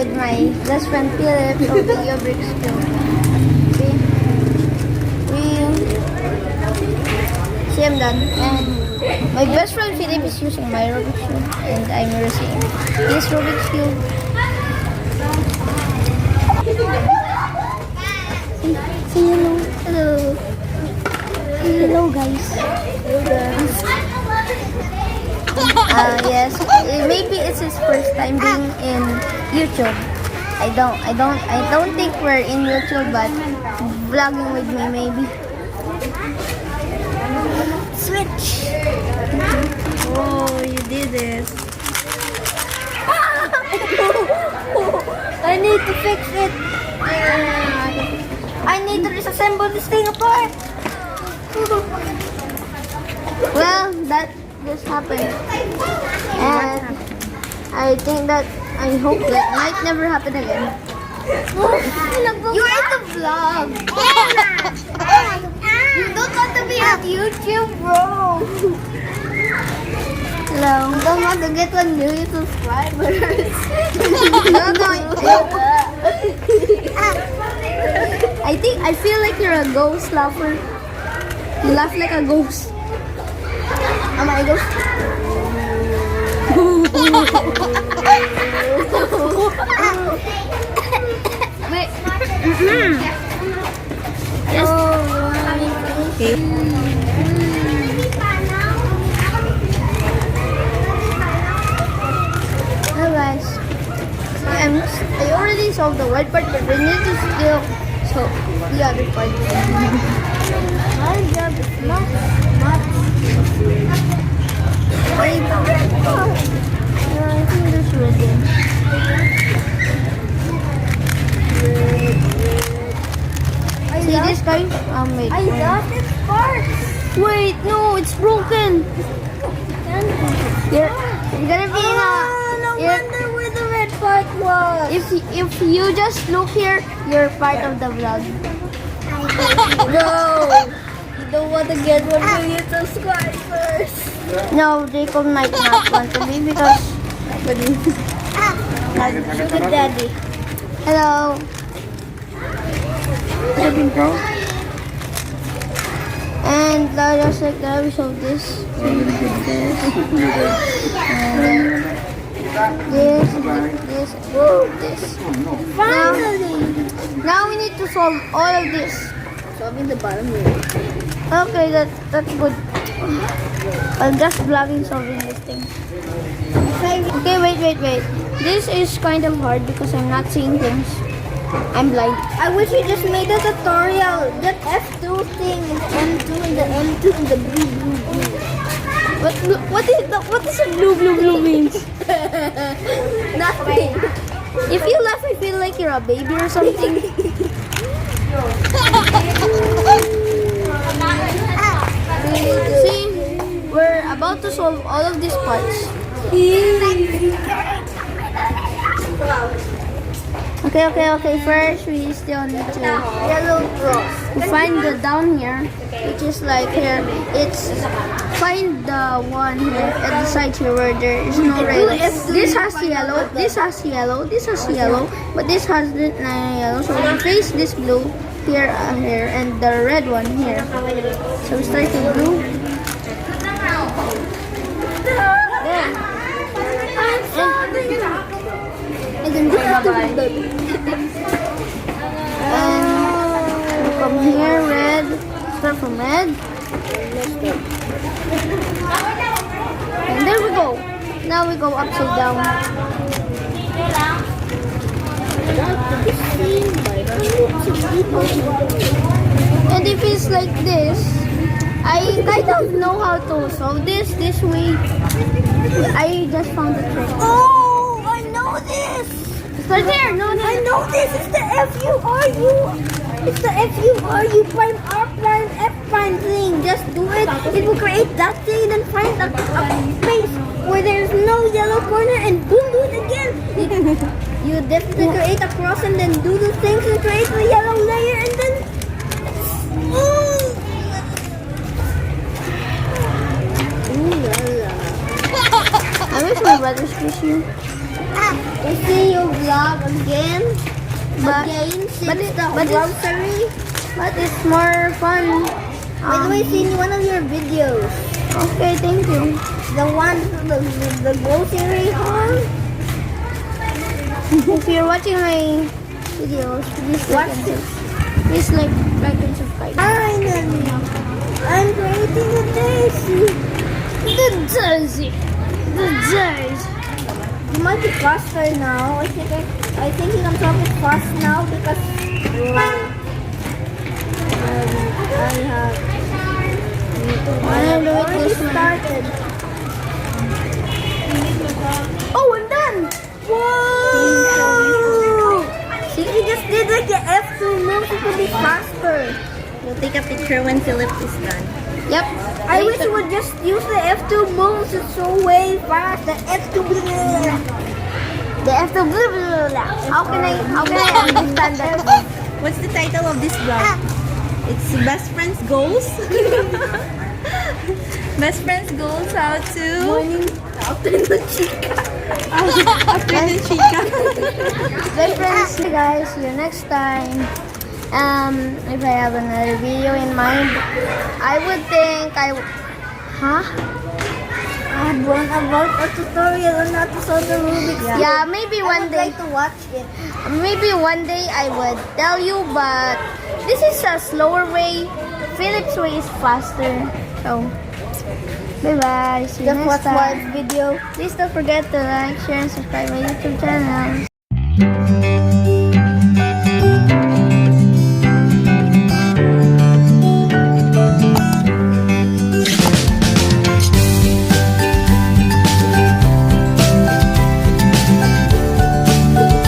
with my best friend Philip of the Rubik's Cube. See, I'm done. And my best friend Philip is using my Rubik's Cube, and I'm using his Rubik's Cube. Say hello. Hello. Hello, guys. Yes. Maybe it's his first time being in YouTube. I don't think we're in YouTube, but vlogging with me maybe. Switch. Oh, you did it. I need to fix it. I need to disassemble this thing apart. Well, that just happened. And I think that I hope that might never happen again. You're in the vlog. You don't want to be on YouTube, bro. Hello. You don't want to get 1 million subscribers. I feel like you're a ghost laugher. You laugh like a ghost. Am I a ghost? Wait. Yes. Okay. Hello guys. I already solved the white part, but we need to still solve the other part. My job is not much. Wait, I think there's red in. See this guy? Wait. I got this part. Wait, no, it's broken. You're gonna be in a... No wonder where the red part was. If you just look here, you're part of the vlog. No, you don't want to get 1 million subscribers. No, Jacob might not want to be because sugar daddy. Hello. And just like that, we show this. And this, this. Finally! Now we need to solve all of this. Solving the bottom here. Okay, that's good. I'm just vlogging solving this thing. Okay, wait. This is kind of hard because I'm not seeing things. I'm blind. I wish you just made a tutorial. That F2 thing is M2 and the M2 and the blue. What is a blue means? Nothing. If you laugh, I feel like you're a baby or something. See, we're about to solve all of these parts. Okay. First, we still need to find the down here, which is like here. It's find the one here at the side here where there is no red. This has yellow. This has yellow. This has yellow, but this has not yellow. So we face this blue here, and the red one here. So we start with blue. And then and from here, red. Start from red. And there we go. Now we go upside down. And if it's like this, I kind of know how to solve this way. I just found the trick. Oh, I know this. Start there. No, I know this. It's the FURU. It's the FURU prime R prime F prime thing. Just do it. It will create that thing, then find a space where there's no yellow corner, and boom, do it again. You definitely create a cross and then do the things and create the yellow layer, and then. I wish my brothers could you. We see you vlog again. But it's more fun. By the way, seen one of your videos. Okay, thank you. The one, the grocery haul. If you're watching my videos, please like and subscribe. Finally, I'm creating a daisy. The jersey. You might be faster now. I think I'm talking fast now because I already started. Oh, I'm done. Whoa! See, you just did like the F2 move. It would be faster. We'll take a picture when Philip is done. Yep. I wish you would just use the F2 moves. It's so way fast. The F2 blah, blah, blah. The F2 blah, blah, blah. How can I understand that? What's the title of this vlog? It's Best Friends Goals. Best Friends Goals, how to... Morning after the chica. After the chica. Bye friends, guys. See you next time. If I have another video in mind, I would think huh? I'm going about a tutorial on how to solve the Rubik's. Yeah, maybe one I would day. like to watch it. Maybe one day I would tell you, but this is a slower way. Philip's way is faster. So, bye bye. See you Just next watch time. one video. Please don't forget to like, share, and subscribe my YouTube channel.